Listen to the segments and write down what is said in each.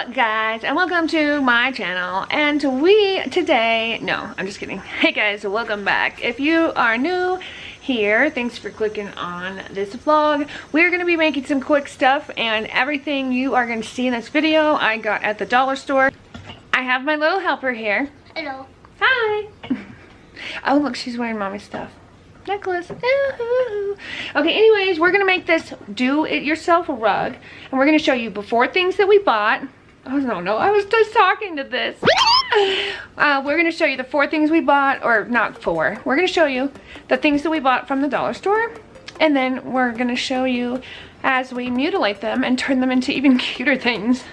guys, and welcome to my channel. And I'm just kidding. Hey guys, welcome back. If you are new here, thanks for clicking on this vlog. We're going to be making some quick stuff, and everything you are going to see in this video I got at the dollar store. I have my little helper here. Hello. Hi. Oh look, she's wearing mommy's stuff. Necklace. Ooh. Okay, anyways, we're gonna make this do-it-yourself rug, and we're gonna show you before things that we bought. Oh no, I was just talking to this. We're gonna show you the 4 things we bought, or not 4. We're gonna show you the things that we bought from the dollar store, and then we're gonna show you as we mutilate them and turn them into even cuter things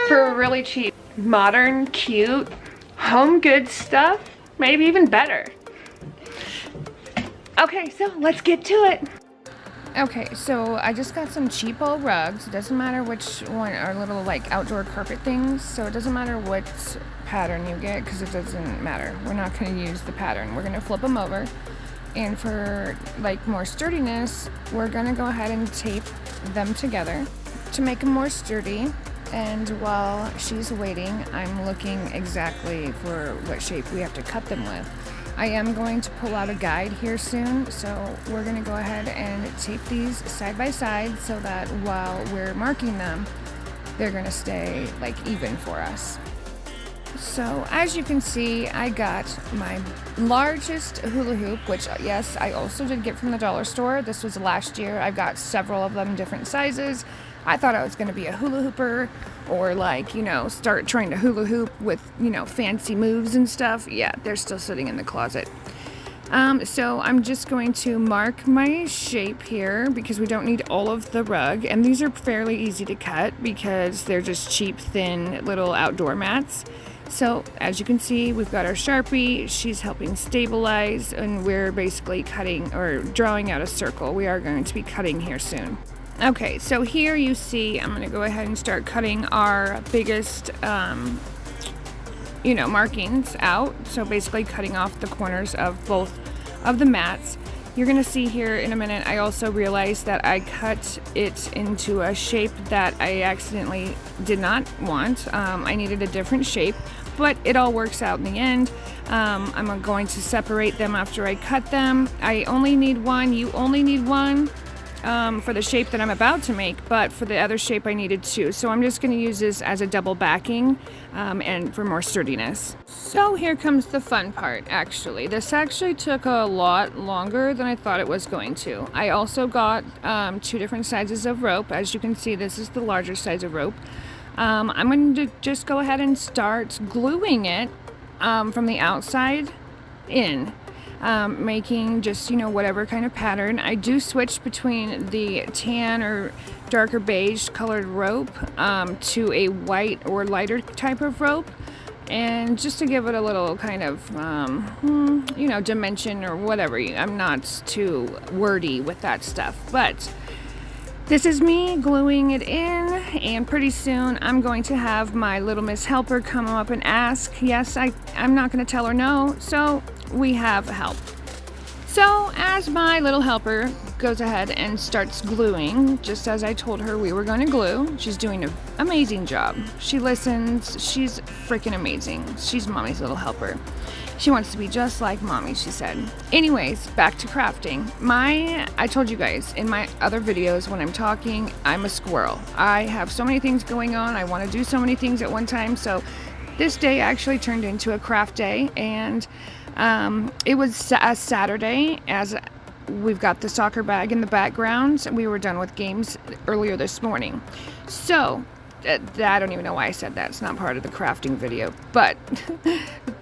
for really cheap. Modern, cute, home goods stuff, maybe even better. Okay, so let's get to it. Okay, so I just got some cheapo rugs. It doesn't matter which one, are little like outdoor carpet things. So it doesn't matter what pattern you get, because it doesn't matter. We're not going to use the pattern. We're going to flip them over. And for like more sturdiness, we're going to go ahead and tape them together to make them more sturdy. And while she's waiting, I'm looking exactly for what shape we have to cut them with. I am going to pull out a guide here soon, so we're going to go ahead and tape these side by side so that while we're marking them, they're going to stay like even for us. So as you can see, I got my largest hula hoop, which yes, I also did get from the dollar store. This was last year. I've got several of them, different sizes. I thought I was going to be a hula hooper, or like, you know, start trying to hula hoop with, you know, fancy moves and stuff. Yeah, they're still sitting in the closet. So I'm just going to mark my shape here because we don't need all of the rug. And these are fairly easy to cut because they're just cheap, thin little outdoor mats. So as you can see, we've got our Sharpie. She's helping stabilize, and we're basically cutting or drawing out a circle. We are going to be cutting here soon. Okay, so here you see, I'm going to go ahead and start cutting our biggest, markings out. So basically cutting off the corners of both of the mats. You're going to see here in a minute, I also realized that I cut it into a shape that I accidentally did not want. I needed a different shape, but it all works out in the end. I'm going to separate them after I cut them. I only need one, you only need one. For the shape that I'm about to make, but for the other shape I needed 2. So I'm just going to use this as a double backing and for more sturdiness. So here comes the fun part, actually. This actually took a lot longer than I thought it was going to. I also got 2 different sizes of rope. As you can see, this is the larger size of rope. I'm going to just go ahead and start gluing it from the outside in. Making just, whatever kind of pattern. I do switch between the tan or darker beige colored rope to a white or lighter type of rope, and just to give it a little kind of dimension or whatever. I'm not too wordy with that stuff, but this is me gluing it in, and pretty soon I'm going to have my little Miss Helper come up and ask. Yes, I'm not going to tell her no, so we have help. So as my little helper goes ahead and starts gluing, just as I told her we were going to glue, she's doing an amazing job. She listens. She's freaking amazing. She's mommy's little helper. She wants to be just like mommy, she said. Anyways, back to crafting. I told you guys in my other videos when I'm talking, I'm a squirrel. I have so many things going on. I want to do so many things at one time. So this day actually turned into a craft day, and it was a Saturday, as we've got the soccer bag in the background. We were done with games earlier this morning. So I don't even know why I said that. It's not part of the crafting video, but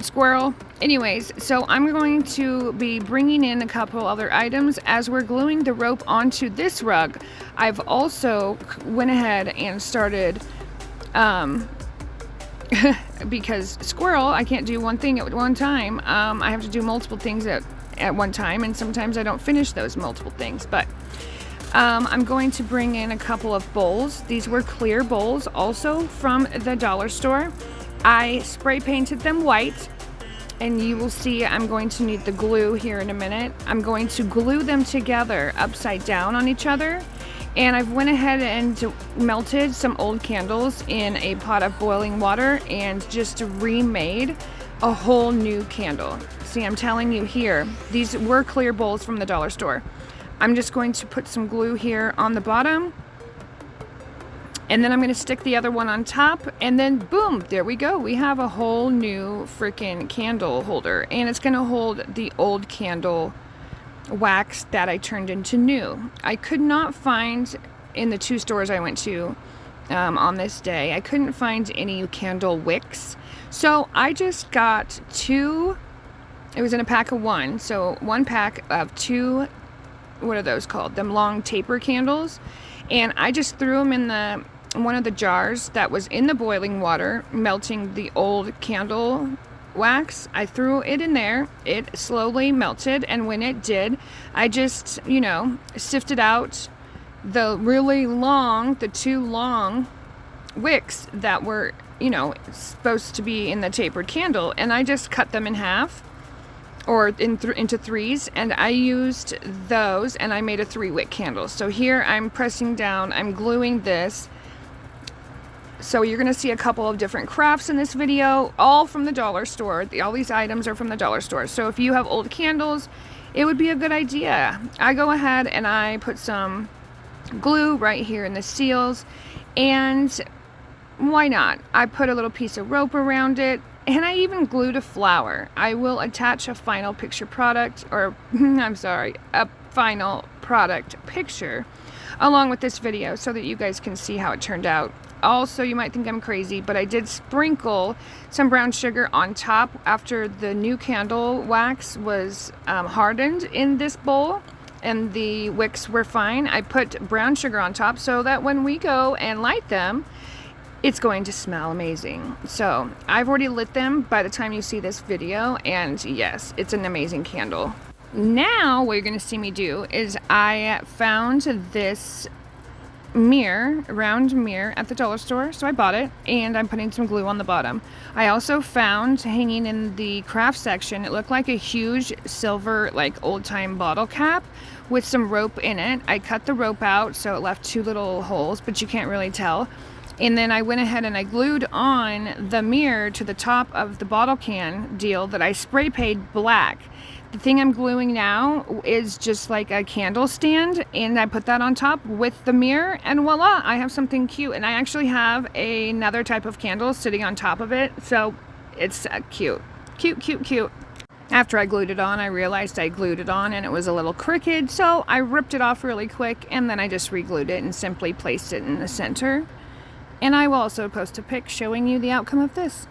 squirrel. Anyways, so I'm going to be bringing in a couple other items as we're gluing the rope onto this rug. I've also went ahead and started, because squirrel, I can't do one thing at one time. I have to do multiple things at one time, and sometimes I don't finish those multiple things, but I'm going to bring in a couple of bowls. These were clear bowls, also from the dollar store. I spray painted them white, and you will see I'm going to need the glue here in a minute. I'm going to glue them together upside down on each other, And I've went ahead and melted some old candles in a pot of boiling water and just remade a whole new candle. See, I'm telling you here, these were clear bowls from the dollar store. I'm just going to put some glue here on the bottom, and then I'm going to stick the other one on top, and then boom, there we go. We have a whole new freaking candle holder, and it's going to hold the old candle wax that I turned into new. I could not find in the 2 stores I went to on this day, I couldn't find any candle wicks. So I just got 2, it was in a pack of 1. So 1 pack of 2, what are those called? Them long taper candles. And I just threw them in one of the jars that was in the boiling water, melting the old candle wax. I threw it in there. It slowly melted, and when it did, I just, sifted out the the 2 long wicks that were, supposed to be in the tapered candle, and I just cut them in half or into 3s, and I used those, and I made a 3-wick candle. So here I'm pressing down, I'm gluing this. So you're going to see a couple of different crafts in this video, all from the dollar store. All these items are from the dollar store. So if you have old candles, it would be a good idea. I go ahead and I put some glue right here in the seals, and why not? I put a little piece of rope around it, and I even glued a flower. I will attach a final picture product, or a final product picture along with this video so that you guys can see how it turned out. Also, you might think I'm crazy, but I did sprinkle some brown sugar on top after the new candle wax was hardened in this bowl, and the wicks were fine. I put brown sugar on top so that when we go and light them, it's going to smell amazing. So I've already lit them by the time you see this video, and yes, it's an amazing candle. Now what you're going to see me do is I found this round mirror at the dollar store, so I bought it, and I'm putting some glue on the bottom. I also found, hanging in the craft section, it looked like a huge silver, like old-time bottle cap with some rope in it. I cut the rope out so it left 2 little holes, but you can't really tell. And then I went ahead and I glued on the mirror to the top of the bottle can deal that I spray painted black. The thing I'm gluing now is just like a candle stand, and I put that on top with the mirror, and voila, I have something cute. And I actually have another type of candle sitting on top of it, so it's cute. Cute. After I glued it on, I realized I glued it on and it was a little crooked, so I ripped it off really quick, and then I just re-glued it and simply placed it in the center. And I will also post a pic showing you the outcome of this.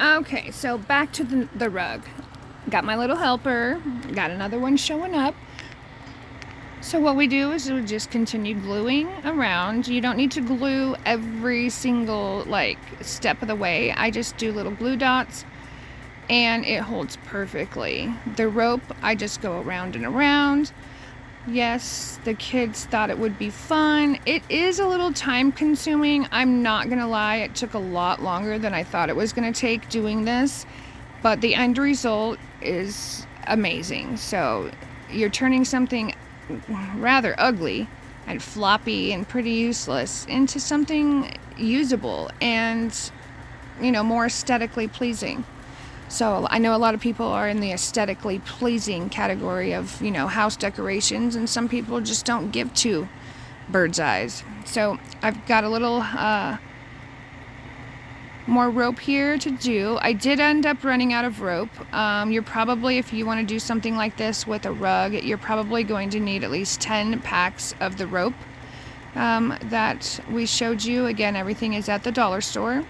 Okay, so back to the rug. Got my little helper, got another one showing up. So what we do is we just continue gluing around. You don't need to glue every single step of the way. I just do little glue dots, and it holds perfectly. The rope, I just go around and around. Yes, the kids thought it would be fun. It is a little time consuming. I'm not gonna lie, it took a lot longer than I thought it was gonna take doing this, but the end result is amazing. So you're turning something rather ugly and floppy and pretty useless into something usable and, more aesthetically pleasing. So I know a lot of people are in the aesthetically pleasing category of, house decorations, and some people just don't give 2 bird's eyes. So I've got a little more rope here to do. I did end up running out of rope. You're probably, if you want to do something like this with a rug, you're probably going to need at least 10 packs of the rope that we showed you. Again, everything is at the dollar store.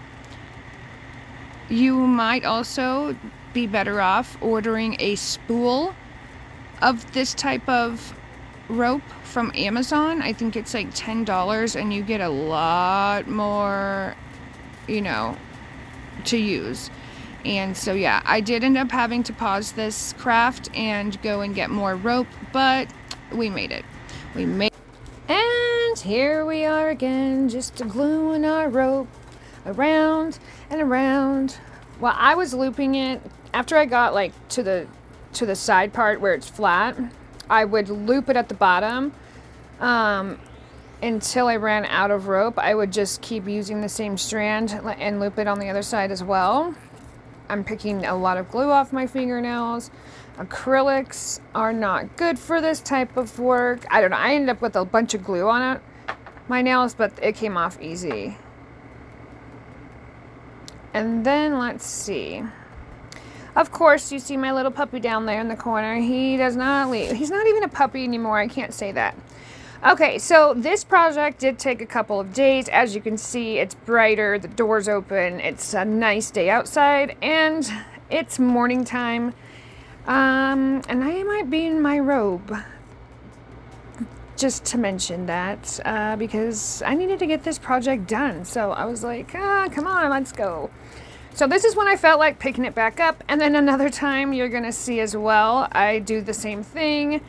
You might also be better off ordering a spool of this type of rope from Amazon. I think it's like $10, and you get a lot more, to use. And so yeah, I did end up having to pause this craft and go and get more rope, but we made it. And here we are again, just gluing our rope around and around. Well, I was looping it after I got to the side part where it's flat. I would loop it at the bottom, until I ran out of rope, I would just keep using the same strand and loop it on the other side as well. I'm picking a lot of glue off my fingernails. Acrylics are not good for this type of work. I don't know. I ended up with a bunch of glue on it, my nails, but it came off easy. And then let's see. Of course, you see my little puppy down there in the corner. He does not leave. He's not even a puppy anymore. I can't say that. Okay, so this project did take a couple of days. As you can see, it's brighter, the door's open, it's a nice day outside, and it's morning time. And I might be in my robe, just to mention that, because I needed to get this project done. So I was like, come on, let's go. So this is when I felt like picking it back up, and then another time you're gonna see as well, I do the same thing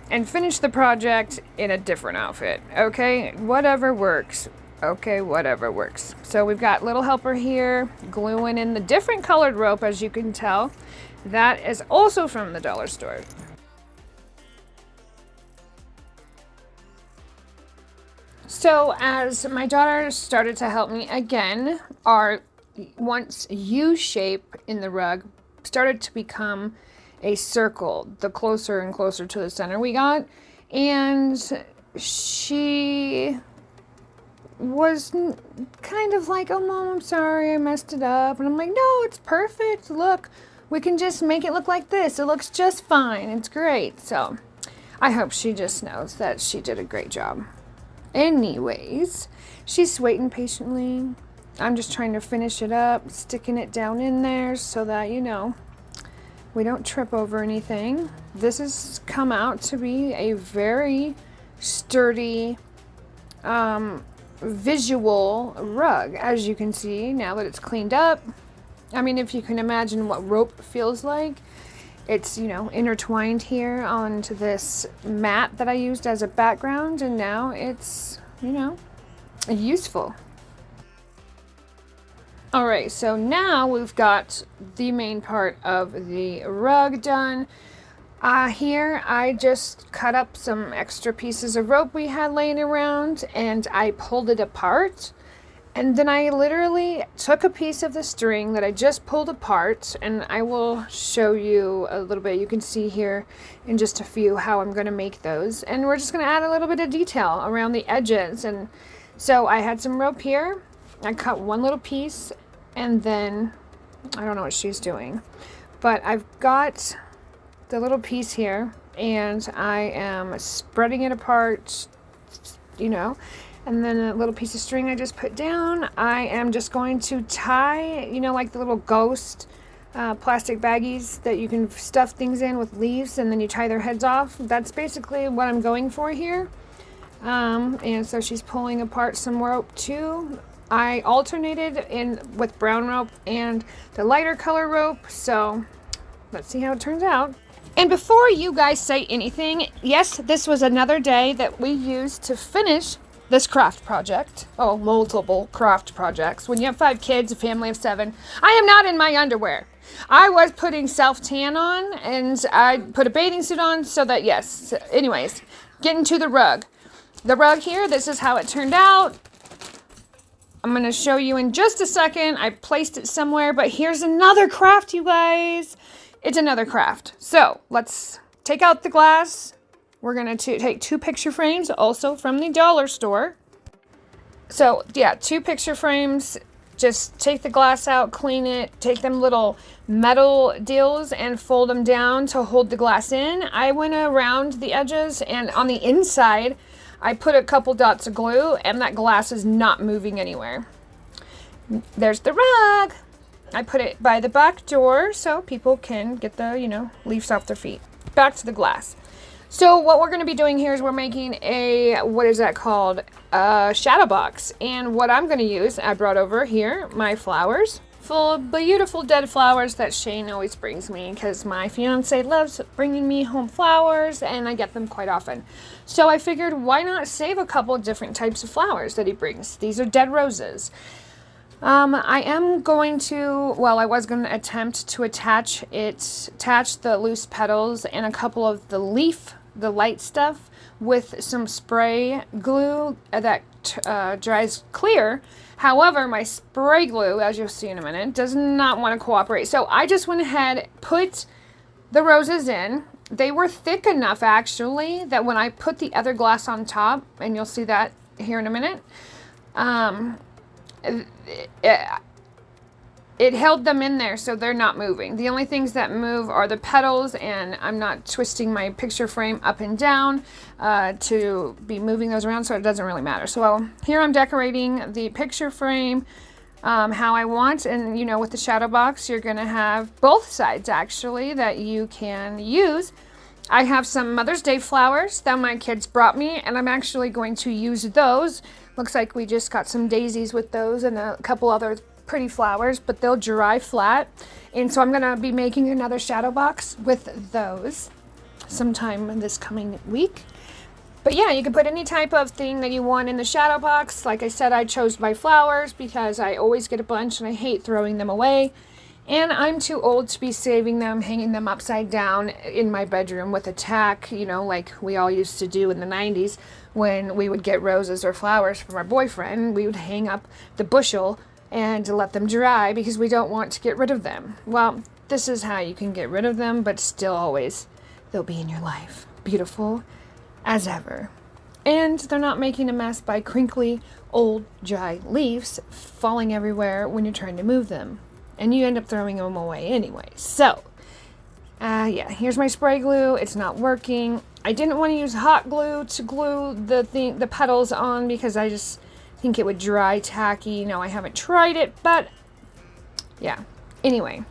and finish the project in a different outfit. Okay, whatever works. Okay, whatever works. So we've got little helper here, gluing in the different colored rope, as you can tell. That is also from the dollar store. So as my daughter started to help me again, our once U shape in the rug started to become a circle the closer and closer to the center we got, and she was kind of like, oh mom, I'm sorry, I messed it up. And I'm like, no, it's perfect. Look, we can just make it look like this. It looks just fine. It's great. So I hope she just knows that she did a great job. Anyways, she's waiting patiently. I'm just trying to finish it up, sticking it down in there so that, you know, we don't trip over anything. This has come out to be a very sturdy visual rug, as you can see now that it's cleaned up. I mean, if you can imagine what rope feels like, it's, you know, intertwined here onto this mat that I used as a background, and now it's, you know, useful. Alright, so now we've got the main part of the rug done. Here I just cut up some extra pieces of rope we had laying around, and I pulled it apart. And then I literally took a piece of the string that I just pulled apart, and I will show you a little bit. You can see here in just a few how I'm going to make those. And we're just going to add a little bit of detail around the edges. And so I had some rope here. I cut one little piece, and then I don't know what she's doing, but I've got the little piece here, and I am spreading it apart, you know, and then a little piece of string I just put down. I am just going to tie, you know, like the little ghost plastic baggies that you can stuff things in with leaves, and then you tie their heads off. That's basically what I'm going for here. And so she's pulling apart some rope too. I alternated in with brown rope and the lighter color rope, so let's see how it turns out. And before you guys say anything, yes, this was another day that we used to finish this craft project. Oh, multiple craft projects. When you have 5 kids, a family of 7, I am not in my underwear. I was putting self-tan on, and I put a bathing suit on so that, yes. Anyways, getting to the rug. The rug here, this is how it turned out. I'm going to show you in just a second. I placed it somewhere, but here's another craft, you guys. It's another craft. So let's take out the glass. We're going to take 2 picture frames, also from the dollar store. So yeah, 2 picture frames. Just take the glass out, clean it, take them little metal deals and fold them down to hold the glass in. I went around the edges, and on the inside, I put a couple dots of glue, and that glass is not moving anywhere. There's the rug. I put it by the back door so people can get the, you know, leaves off their feet. Back to the glass. So what we're going to be doing here is we're making a, what is that called? A shadow box. And what I'm going to use, I brought over here my flowers. Full of beautiful dead flowers that Shane always brings me, because my fiance loves bringing me home flowers, and I get them quite often. So I figured, why not save a couple different types of flowers that he brings? These are dead roses. I am going to, well, I was going to attempt to attach the loose petals and a couple of the leaf, the light stuff, with some spray glue that dries clear. However, my spray glue, as you'll see in a minute, does not want to cooperate. So I just went ahead, put the roses in. They were thick enough, actually, that when I put the other glass on top, and you'll see that here in a minute, it held them in there, so they're not moving. The only things that move are the petals, and I'm not twisting my picture frame up and down to be moving those around, so it doesn't really matter. So here I'm decorating the picture frame how I want, and you know, with the shadow box, you're gonna have both sides actually that you can use. I have some Mother's Day flowers that my kids brought me, and I'm actually going to use those. Looks like we just got some daisies with those and a couple other pretty flowers, but they'll dry flat. And so I'm gonna be making another shadow box with those sometime this coming week. But yeah, you can put any type of thing that you want in the shadow box. Like I said, I chose my flowers because I always get a bunch and I hate throwing them away. And I'm too old to be saving them, hanging them upside down in my bedroom with a tack, you know, like we all used to do in the 90s when we would get roses or flowers from our boyfriend. We would hang up the bushel and let them dry because we don't want to get rid of them. Well, this is how you can get rid of them, but still always they'll be in your life, beautiful as ever. And they're not making a mess by crinkly, old, dry leaves falling everywhere when you're trying to move them. And you end up throwing them away anyway. So, yeah, here's my spray glue. It's not working. I didn't want to use hot glue to glue the petals on because I just think it would dry tacky. No, I haven't tried it, but yeah. Anyway.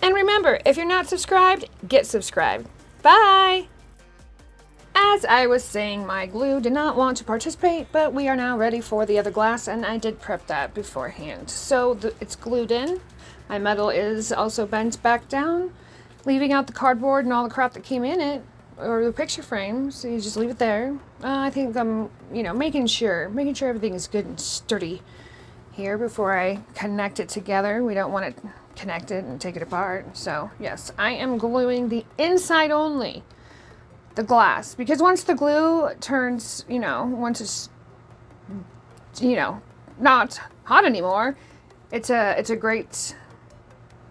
And remember, if you're not subscribed, get subscribed. Bye! As I was saying, my glue did not want to participate, but we are now ready for the other glass, and I did prep that beforehand. So it's glued in. My metal is also bent back down, leaving out the cardboard and all the crap that came in it, or the picture frame, so you just leave it there. I think I'm, you know, making sure everything is good and sturdy here before I connect it together. We don't want it connected and take it apart. So yes, I am gluing the inside only, the glass, because once the glue turns, you know, once it's, you know, not hot anymore, it's a great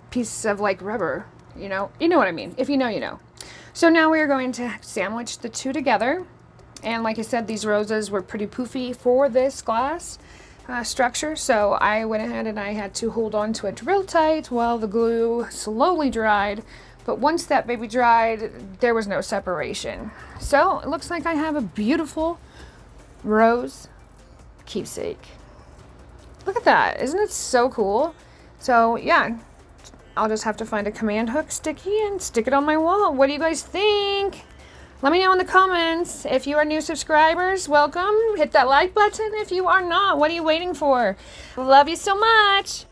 piece of like rubber, you know what I mean. If you know, you know. So now we are going to sandwich the two together, and like I said, these roses were pretty poofy for this glass structure, so I went ahead and I had to hold on to it real tight while the glue slowly dried. But once that baby dried, there was no separation. So it looks like I have a beautiful rose keepsake. Look at that, isn't it so cool? So yeah, I'll just have to find a command hook sticky and stick it on my wall. What do you guys think? Let me know in the comments. If you are new subscribers, welcome. Hit that like button. If you are not, what are you waiting for? Love you so much.